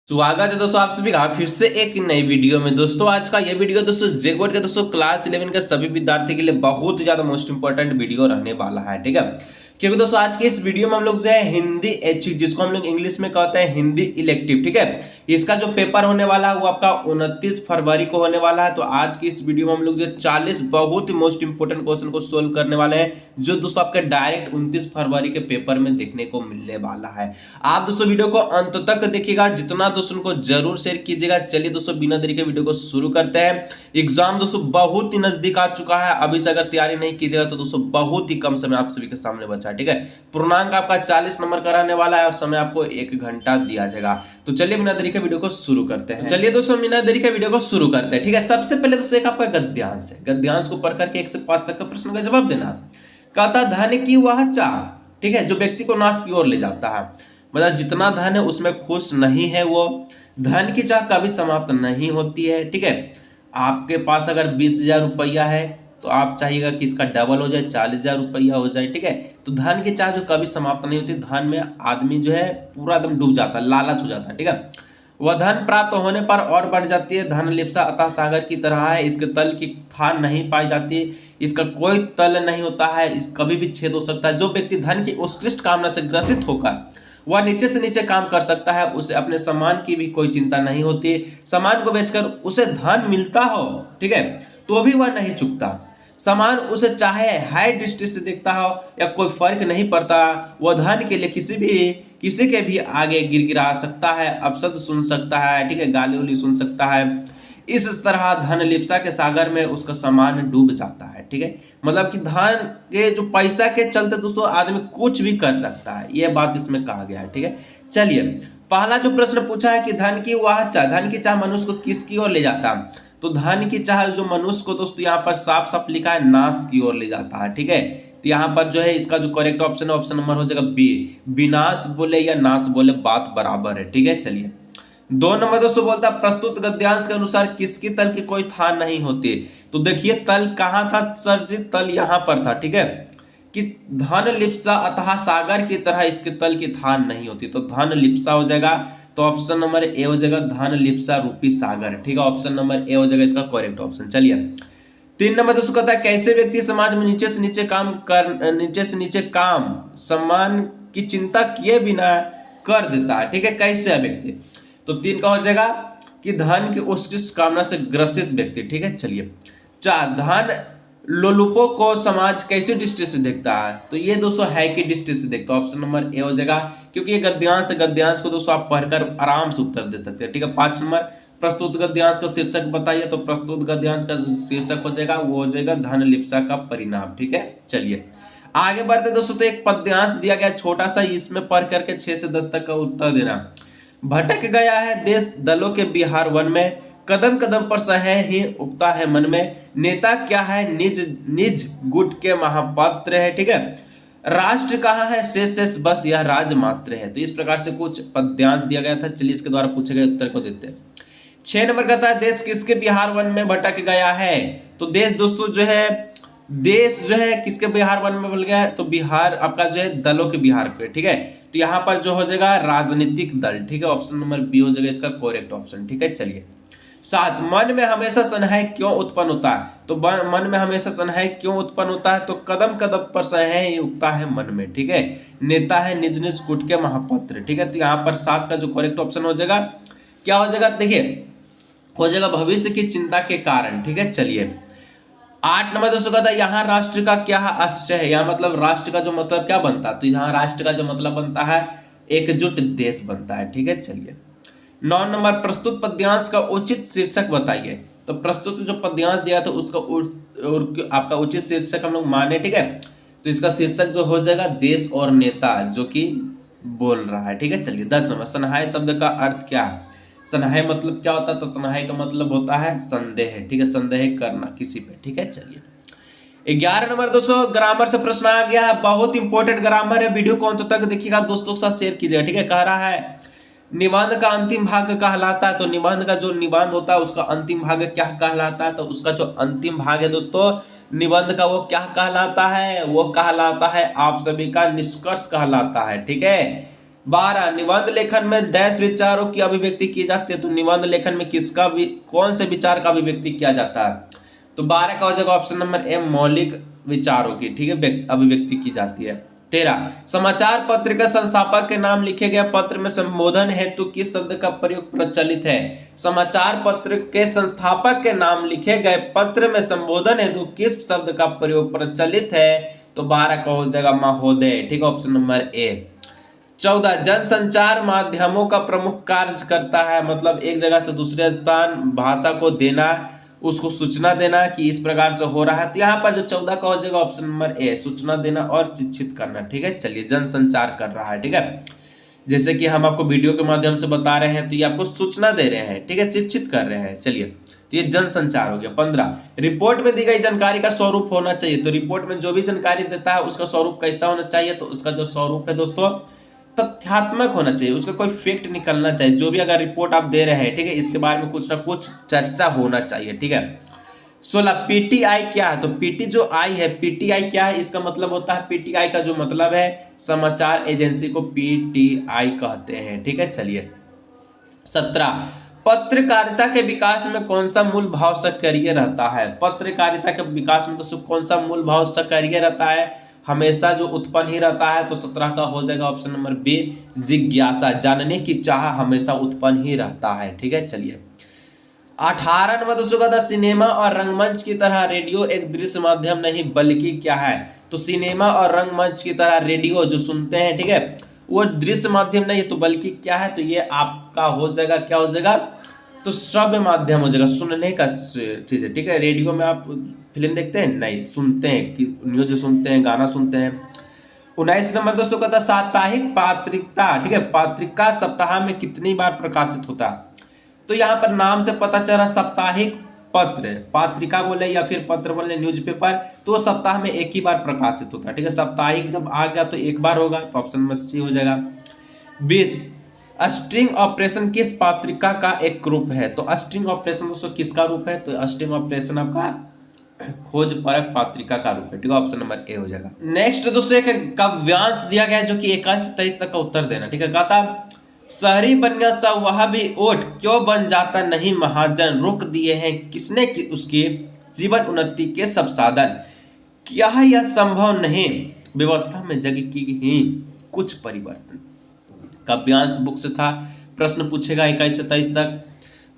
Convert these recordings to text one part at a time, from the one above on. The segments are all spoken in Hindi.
स्वागत है दोस्तों आप सभी का फिर से एक नई वीडियो में। दोस्तों आज का ये वीडियो दोस्तों जेकोड के दोस्तों क्लास 11 के सभी विद्यार्थी के लिए बहुत ज्यादा मोस्ट इंपोर्टेंट वीडियो रहने वाला है, ठीक है। क्योंकि दोस्तों आज के इस वीडियो में हम लोग जो है हिंदी ऐच्छिक, जिसको हम लोग इंग्लिश में कहते हैं हिंदी इलेक्टिव, ठीक है, इसका जो पेपर होने वाला है वो आपका 29 फरवरी को होने वाला है। तो आज की इस वीडियो में हम लोग जो 40 बहुत ही मोस्ट इंपोर्टेंट क्वेश्चन को सोल्व करने वाले हैं, जो दोस्तों आपके डायरेक्ट 29 फरवरी के पेपर में देखने को मिलने वाला है। आप दोस्तों वीडियो को अंत तक देखिएगा, जितना दोस्तों को जरूर शेयर कीजिएगा। चलिए दोस्तों बिना देरी के वीडियो को शुरू करते हैं। एग्जाम दोस्तों बहुत ही नजदीक आ चुका है, अभी से अगर तैयारी नहीं कीजिएगा तो दोस्तों बहुत ही कम समय आप सभी के सामने बचा है, ठीक है। पूर्णांक आपका 40 नंबर का रहने वाला है और समय आपको 1 घंटा दिया जाएगा। तो चलिए बिना देरी के वीडियो को शुरू करते हैं। चलिए दोस्तों बिना देरी के वीडियो को शुरू करते हैं, ठीक है। सबसे पहले दोस्तों एक आपका गद्यांश है, गद्यांश को पढ़ करके 1 से 5 तक का प्रश्न का जवाब देना। कहता धन की वह चाह, ठीक है, जो व्यक्ति को नाश की ओर ले जाता है, मतलब जितना धन है उसमें खुश नहीं है वो। धन की चाह कभी समाप्त नहीं होती है, ठीक है। आपके पास अगर 20,000 रुपया है तो आप चाहिएगा कि इसका डबल हो जाए, 40,000 रुपया हो जाए, ठीक है। तो धन की चाह जो कभी समाप्त नहीं होती, धन में आदमी जो है पूरा एकदम डूब जाता है, लालच हो जाता है, ठीक है। वह धन प्राप्त होने पर और बढ़ जाती है। धन लिप्सा अतः सागर की तरह है, इसके तल की थान नहीं पाई जाती, इसका कोई तल नहीं होता है, इस कभी भी छेद हो सकता है। जो व्यक्ति धन की उत्कृष्ट कामना से ग्रसित होकर वह नीचे से नीचे काम कर सकता है, उसे अपने सम्मान की भी कोई चिंता नहीं होती। सम्मान को बेचकर उसे धन मिलता हो, ठीक है, तो भी वह नहीं चुकता। सामान उसे चाहे हाई दृष्टि से देखता हो या कोई फर्क नहीं पड़ता, वह धन के लिए किसी के भी आगे गिड़गिड़ा सकता है, अपशब्द सुन सकता है, ठीक है, गाली उली सुन सकता है। इस तरह धन लिप्सा के सागर में उसका सामान डूब जाता है, ठीक है। मतलब कि धन के जो पैसा के चलते दोस्तों आदमी कुछ भी कर सकता है, यह बात इसमें कहा गया है, ठीक है। चलिए पहला जो प्रश्न पूछा है कि धन की वह चाह, धन की चाह मनुष्य को किसकी ओर ले जाता है, तो धन की चाह जो मनुष्य को दोस्तों यहाँ पर साफ साफ लिखा है नाश की ओर ले जाता है, ठीक है। तो यहाँ पर जो है इसका जो करेक्ट ऑप्शन है ऑप्शन नंबर हो जाएगा बी। विनाश बोले या नाश बोले बात बराबर है, ठीक है। चलिए 2 नंबर दोस्तों बोलता है प्रस्तुत गद्यांश के अनुसार किसकी तल की कोई थान नहीं होती। तो देखिए तल कहाँ था सर जी, तल यहाँ पर था, ठीक है, कि धन लिप्सा अतः सागर की तरह इसके तल की थान नहीं होती। तो धन लिप्सा हो जाएगा, तो ऑप्शन नंबर ए हो जाएगा धन लिप्सा रूपी सागर, ठीक है। ऑप्शन नंबर ए हो जाएगा इसका करेक्ट ऑप्शन। चलिए 3 नंबर दोस्तों कहता है कैसे व्यक्ति समाज में नीचे से नीचे काम सम्मान की चिंता किए बिना कर देता है, ठीक है। कैसे है व्यक्ति, तो 3 का हो जाएगा कि धन की उत्कृष्ट कामना से ग्रसित व्यक्ति, ठीक है। चलिए 4 धन लोलुपों को समाज कैसी दृष्टि से देखता है, तो ये दोस्तों है कि दृष्टि से देखता है। ऑप्शन नंबर ए हो जाएगा, क्योंकि ये गद्यांश है, गद्यांश को दोस्तों आप पढ़कर आराम से उत्तर दे सकते हैं, ठीक है। 5 नंबर प्रस्तुत गद्यांश का शीर्षक बताइए, तो प्रस्तुत गद्यांश का शीर्षक हो जाएगा वो हो जाएगा धन लिप्सा का परिणाम, ठीक है। चलिए आगे बढ़ते दोस्तों, तो एक पद्यांश दिया गया छोटा सा, इसमें पढ़ करके 6 से 10 तक का उत्तर देना। भटक गया है देश दलों के बिहार वन में, कदम कदम पर सहे ही उगता है मन में, नेता क्या है निज निज गुट के महापात्र है, ठीक है। राष्ट्र कहाँ है शेष बस यह राज मात्र है। तो इस प्रकार से कुछ पद्यांश दिया गया था। चलिए इसके द्वारा पूछे गए उत्तर को देते हैं। 6 नंबर कहता है देश किसके बिहार वन में भटक गया है। तो देश दोस्तों जो है, देश जो है किसके बिहार वन में बोल गया है, तो बिहार आपका जो है दलों के बिहार पे, ठीक है। तो यहाँ पर जो हो जाएगा राजनीतिक दल, ठीक है। ऑप्शन नंबर बी हो जाएगा इसका करेक्ट ऑप्शन, ठीक है। चलिए 7 मन में हमेशा संदेह क्यों उत्पन्न होता है। तो मन में हमेशा संदेह क्यों उत्पन्न होता है, तो कदम कदम पर संदेह उगता है मन में, ठीक है। नेता है निज निज गुट के महापात्र, ठीक है। तो यहाँ पर 7 का जो करेक्ट ऑप्शन हो जाएगा क्या हो जाएगा, देखिए हो जाएगा भविष्य की चिंता के कारण, ठीक है। चलिए 8 नंबर दोस्तों कहता है यहाँ राष्ट्र का क्या आश्चर्य है। यहाँ मतलब राष्ट्र का जो मतलब क्या बनता है, तो यहाँ राष्ट्र का जो मतलब बनता है एकजुट देश बनता है, ठीक है। चलिए 9 नंबर प्रस्तुत पद्यांश का उचित शीर्षक बताइए। तो प्रस्तुत जो पद्यांश दिया था उसका आपका उचित शीर्षक हम लोग माने, ठीक है। तो इसका शीर्षक जो हो जाएगा देश और नेता जो कि बोल रहा है, ठीक है। चलिए 10 नंबर सनहाय शब्द का अर्थ क्या है। सनहाय मतलब क्या होता है, तो सनहाय का मतलब होता है संदेह, ठीक है, संदेह करना किसी पे, ठीक है। चलिए 11 नंबर दोस्तों ग्रामर से प्रश्न आ गया है, बहुत इंपॉर्टेंट ग्रामर है, वीडियो को अंत तक देखिएगा, दोस्तों के साथ शेयर कीजिएगा, ठीक है। कह रहा है निबंध का अंतिम भाग कहलाता है। तो निबंध का जो निबंध होता है उसका अंतिम भाग क्या कहलाता है, तो उसका जो अंतिम भाग है दोस्तों निबंध का वो क्या कहलाता है, वो कहलाता है आप सभी का निष्कर्ष कहलाता है, ठीक है। 12 निबंध लेखन में डैश विचारों की अभिव्यक्ति की जाती है। तो निबंध लेखन में किसका भी कौन से विचार का अभिव्यक्ति किया जाता है? तो 12 का हो जाएगा ऑप्शन नंबर ए मौलिक विचारों की, ठीक है, अभिव्यक्ति की जाती है। 13 समाचार पत्र के संस्थापक के नाम लिखे गए पत्र में संबोधन हेतु किस शब्द का प्रयोग प्रचलित है? समाचार पत्र के संस्थापक के नाम लिखे गए पत्र में संबोधन हेतु किस शब्द का प्रयोग प्रचलित है? तो 12 का हो जाएगा महोदय, ठीक है, ऑप्शन नंबर ए। 14 जनसंचार माध्यमों का प्रमुख कार्य करता है, मतलब एक जगह से दूसरे स्थान भाषा को देना, उसको सूचना देना कि इस प्रकार से हो रहा है। तो यहाँ पर जो 14 का हो जाएगा ऑप्शन नंबर ए सूचना देना और शिक्षित करना, ठीक है। चलिए जनसंचार कर रहा है, ठीक है, जैसे कि हम आपको वीडियो के माध्यम से बता रहे हैं तो ये आपको सूचना दे रहे हैं, ठीक है, शिक्षित कर रहे हैं। चलिए तो ये जनसंचार हो गया। 15 रिपोर्ट में दी गई जानकारी का स्वरूप होना चाहिए। तो रिपोर्ट में जो भी जानकारी देता है उसका स्वरूप कैसा होना चाहिए? तो उसका जो स्वरूप है दोस्तों तथ्यात्मक होना चाहिए, उसका कोई फैक्ट निकलना चाहिए। जो भी अगर रिपोर्ट आप दे रहे हैं, ठीक है, इसके बारे में कुछ ना कुछ चर्चा होना चाहिए, ठीक है। 16 पीटीआई क्या है? तो पीटी जो आई है, पीटीआई क्या है? इसका मतलब होता है, पीटीआई का जो मतलब है समाचार एजेंसी को पीटीआई कहते हैं, ठीक है। चलिए 17 पत्रकारिता के विकास में कौन सा मूल भाव सक्रिय रहता है? पत्रकारिता के विकास में दोस्तों कौन सा मूल भाव सक्रिय रहता है? हमेशा जो उत्पन्न ही रहता है। तो 17 का हो जाएगा ऑप्शन नंबर बी जिज्ञासा, जानने की चाह हमेशा उत्पन्न ही रहता है, ठीक है। चलिए 18 नंबर दोस्तों का था सिनेमा और रंगमंच की तरह रेडियो एक दृश्य माध्यम नहीं बल्कि क्या है? तो सिनेमा और रंगमंच की तरह रेडियो जो सुनते हैं, ठीक है, वो दृश्य माध्यम नहीं तो बल्कि क्या है? तो ये आपका हो जाएगा, क्या हो जाएगा? तो श्रव्य माध्यम हो जाएगा, सुनने का चीज है, ठीक है। रेडियो में आप फिल्म देखते हैं? नहीं, सुनते हैं, कि न्यूज सुनते हैं, गाना सुनते हैं। 19 नंबर दोस्तों का था साप्ताहिक पत्रिका, ठीक है, पत्रिका सप्ताह में कितनी बार प्रकाशित होता है? तो यहाँ पर नाम से पता चला साप्ताहिक पत्र, पत्रिका बोले या फिर पत्र बोले, न्यूज़पेपर, तो सप्ताह में एक ही बार प्रकाशित होता है, ठीक है। साप्ताहिक जब आ गया तो एक बार होगा, तो ऑप्शन नंबर सी हो जाएगा। 20 स्ट्रिंग ऑपरेशन किस पत्रिका का एक रूप है? तो स्ट्रिंग ऑपरेशन दोस्तों किसका रूप है? तो स्ट्रिंग ऑपरेशन आपका खोज परख पत्रिका का रूप है, ठीक है, ऑप्शन नंबर ए हो जाएगा। नेक्स्ट दोस्तों एक काव्यांश दिया गया है जो कि 21 से 23 तक का उत्तर देना, ठीक है। कहता शहरी बनिया सब वह भी ओट क्यों बन जाता नहीं महाजन, रोक दिए हैं किसने कि उसके जीवन उन्नति के सब साधन, क्या यह संभव नहीं व्यवस्था में जग की ही कुछ परिवर्तन। काव्यांश बुक से था, प्रश्न पूछेगा 21 से 23 तक।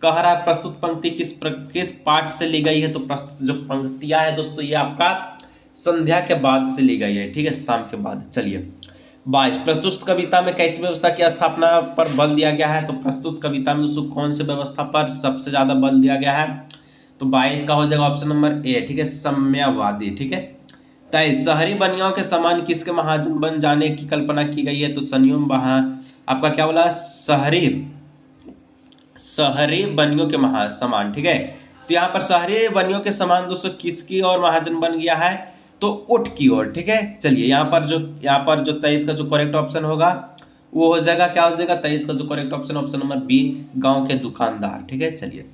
कह रहा है प्रस्तुत पंक्ति किस पाठ से ली गई है? तो प्रस्तुत जो पंक्तियां है दोस्तों ये आपका संध्या के बाद से ली गई है, ठीक है, शाम के बाद। चलिए 22 प्रस्तुत कविता में कैसी व्यवस्था की स्थापना पर बल दिया गया है? तो प्रस्तुत कविता में दोस्तों कौन से व्यवस्था पर सबसे ज्यादा बल दिया गया है? तो 22 का हो जाएगा ऑप्शन नंबर ए, ठीक है, साम्यवादी, ठीक है। 23 शहरी बनियाओं के समान किसके महाजन बन जाने की कल्पना की गई है? तो संयम वहां आपका क्या बोला? शहरी बनियों के समान, ठीक है। तो यहाँ पर शहरी बनियों के समान दोस्तों किसकी और महाजन बन गया है? तो ऊंट की ओर, ठीक है। चलिए यहाँ पर जो 23 का जो करेक्ट ऑप्शन होगा वो हो जाएगा, क्या हो जाएगा? 23 का जो correct option option number B गांव के दुकानदार, ठीक है। चलिए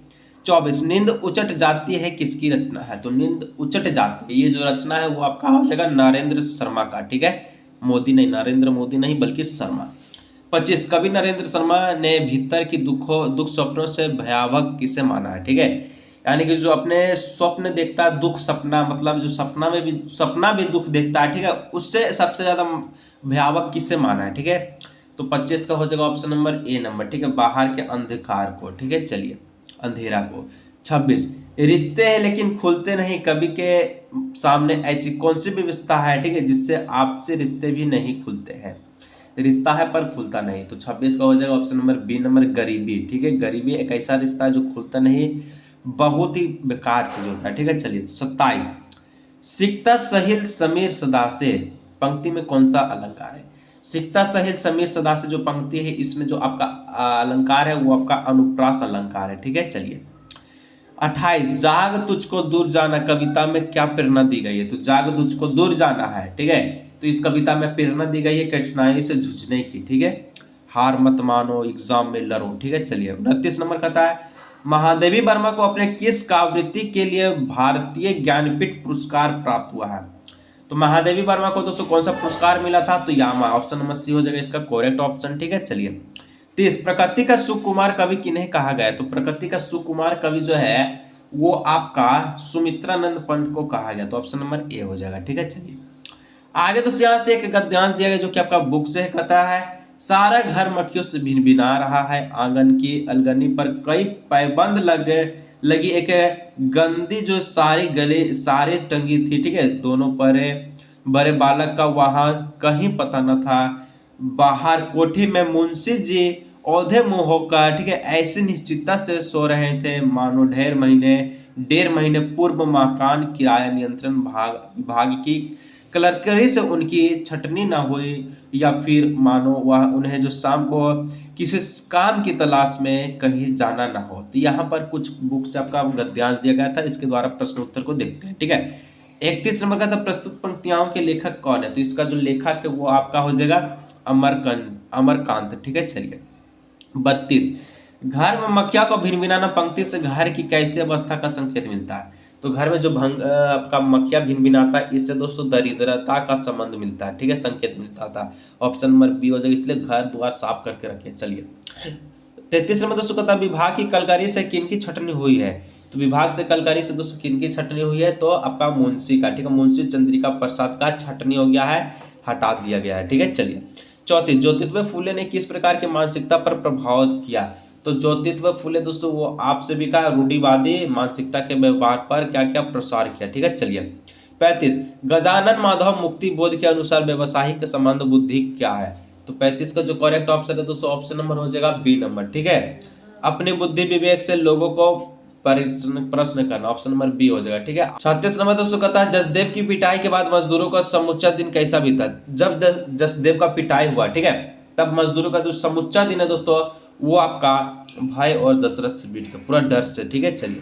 24 नींद उचट जाती है किसकी रचना है? तो नींद उचट जाती है ये जो रचना है वो आपका हो जाएगा नरेंद्र शर्मा का, ठीक है, मोदी नहीं, नरेंद्र मोदी नहीं बल्कि शर्मा। 25 कवि नरेंद्र शर्मा ने भीतर की दुख स्वप्नों से भयावह किसे माना है? ठीक है, यानी कि जो अपने स्वप्न देखता है, दुख सपना, मतलब जो सपना भी दुख देखता है, ठीक है, उससे सबसे ज्यादा भयावह किसे माना है? ठीक है, तो 25 का हो जाएगा ऑप्शन नंबर ए नंबर, ठीक है, बाहर के अंधकार को, ठीक है, चलिए अंधेरा को। 26 रिश्ते हैं लेकिन खुलते नहीं, कवि के सामने ऐसी कौन सी व्यवस्था है, ठीक है, जिससे आपसे रिश्ते भी नहीं खुलते हैं? रिश्ता है पर खुलता नहीं, तो 26 का हो जाएगा ऑप्शन नंबर बी नंबर गरीबी, ठीक है, गरीबी एक ऐसा रिश्ता है जो खुलता नहीं, बहुत ही बेकार चीज होता है, ठीक है। चलिए 27 सिकता सहिल समीर सदा से पंक्ति में कौन सा अलंकार है? सिकता सहिल समीर सदा से जो पंक्ति है इसमें जो आपका अलंकार है वो आपका अनुप्रास अलंकार है, ठीक है। चलिए 28 जाग तुझको दूर जाना कविता में क्या प्रेरणा दी गई है? तो जाग तुझको दूर जाना है, ठीक है, तो इस कविता में प्रेरणा दी गई है कठिनाई से जूझने की, ठीक है, हार मत मानो, एग्जाम में लड़ो, ठीक है। चलिए 29 नंबर कहता है महादेवी वर्मा को अपने किस काव्यकृति के लिए भारतीय ज्ञानपीठ पुरस्कार प्राप्त हुआ है? तो महादेवी वर्मा को दोस्तों कौन सा पुरस्कार मिला था, तो यामा, ऑप्शन नंबर सी हो जाएगा इसका करेक्ट ऑप्शन। ठीक है, चलिए 30 प्रकृति का सुकुमार कवि किन्हें कहा गया है, तो प्रकृति का सुकुमार कवि जो है वो आपका सुमित्रानंद पंत को कहा गया, तो ऑप्शन नंबर ए हो जाएगा। ठीक है, चलिए आगे दोस्तों यहाँ से एक गद्यांश दिया गया जो कि आपका बुक से कहता है, सारा घर मक्खियों से भिनभिना रहा है, आंगन की अलगनी पर कई पैबंद लगी एक गंदी जो सारी गले सारे टंगी थी। ठीक है, दोनों पर बड़े बालक का वहां कहीं पता न था, बाहर कोठी में मुंशी जी औधे मुंह होकर, ठीक है, ऐसी निश्चितता से सो रहे थे मानो 1.5 महीने पूर्व मकान किराया नियंत्रण विभाग की क्लर्करी से उनकी छटनी ना हुई, या फिर मानो वह उन्हें जो शाम को किसी काम की तलाश में कहीं जाना ना हो। तो यहाँ पर कुछ बुक से आपका गद्यांश दिया गया था, इसके द्वारा प्रश्न उत्तर को देखते हैं। ठीक है, 31 नंबर का था, प्रस्तुत पंक्तियों के लेखक कौन है, तो इसका जो लेखक है वो आपका हो जाएगा अमरकांत। ठीक है, चलिए 32 घर में मक्खिया को भिनभिनाना पंक्ति से घर की कैसी अवस्था का संकेत मिलता है, तो घर में जो आपका मक्खिया भिनभिनाता है इससे दोस्तों दरिद्रता का संबंध मिलता है। ठीक है, संकेत मिलता था, ऑप्शन नंबर बी हो जाएगा, इसलिए घर द्वार साफ करके रखें। चलिए 33 नंबर दोस्तों कहता है, विभाग की कलकारी से किनकी छटनी हुई है, तो विभाग से कलकारी से दोस्तों किनकी छटनी हुई है, तो आपका मुंशी का। ठीक है, मुंशी चंद्रिका प्रसाद का छटनी हो गया है, हटा दिया गया है। ठीक है, चलिए 34 ज्योतित्व फूले ने किस प्रकार की मानसिकता पर प्रभाव किया, तो ज्योतित्व फूले दोस्तों वो आपसे भी कहा रूढ़िवादी मानसिकता के व्यवहार पर क्या क्या प्रसार किया। ठीक है, चलिए 35 गजानन माधव मुक्ति बोध के अनुसार व्यवसायिक संबंध बुद्धि क्या है, तो 35 का जो करेक्ट ऑप्शन है दोस्तों ऑप्शन नंबर हो जाएगा बी नंबर। ठीक है, अपनी बुद्धि विवेक से लोगों को प्रश्न करना, ऑप्शन नंबर बी हो जाएगा। ठीक है, 36 नंबर दोस्तों कहता है, जसदेव की पिटाई के बाद मजदूरों का समूचा दिन कैसा बीता, जब जसदेव का पिटाई हुआ, ठीक है, तब मजदूरों का जो समूचा दिन है दोस्तों वो आपका भय और दशरथ से बीत गया, पूरा डर से। ठीक है, चलिए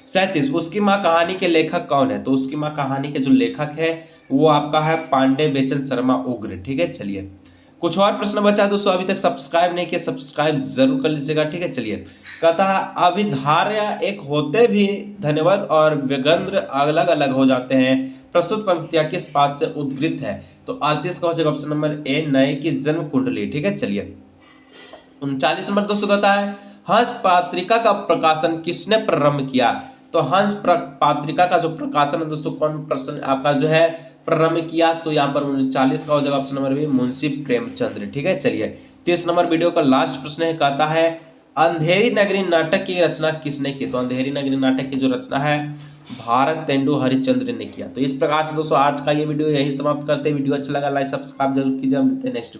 37 उसकी माँ कहानी के लेखक कौन है, तो उसकी माँ कहानी के जो लेखक है वो आपका है पांडे बेचन शर्मा उग्र। ठीक है, चलिए कुछ और प्रश्न बचा दोस्तों, अभी तक सब्सक्राइब नहीं किया सब्सक्राइब जरूर कर लीजिएगा। ठीक है, चलिए कहता है, अभिधार्य एक होते भी धन्यवाद और व्यंग्य अलग अलग हो जाते हैं, प्रस्तुत पंक्तियां किस बात से उद्गृत है, तो 38 का हो जाएगा ऑप्शन नंबर ए नए की जन्म कुंडली। ठीक है, चलिए 39 नंबर दोस्तों कहता है, हंस पत्रिका का प्रकाशन किसने प्रारंभ किया, तो हंस पत्रिका का जो प्रकाशन है दोस्तों कौन प्रश्न आपका जो है प्रारंभ किया, तो यहाँ पर 39 का हो जाएगा option number B Munshi Premchand. ठीक है, चलिए 30 नंबर वीडियो का लास्ट प्रश्न है, कहता है अंधेरी नगरी नाटक की रचना किसने की, तो अंधेरी नगरी नाटक की जो रचना है भारत तेंदु हरिश्चंद्र ने किया। तो इस प्रकार से दोस्तों आज का ये वीडियो यही समाप्त करते हैं। वीडियो अच्छा लगा लाइक सब्सक्राइब जरूर कीजिए, हम मिलते हैं नेक्स्ट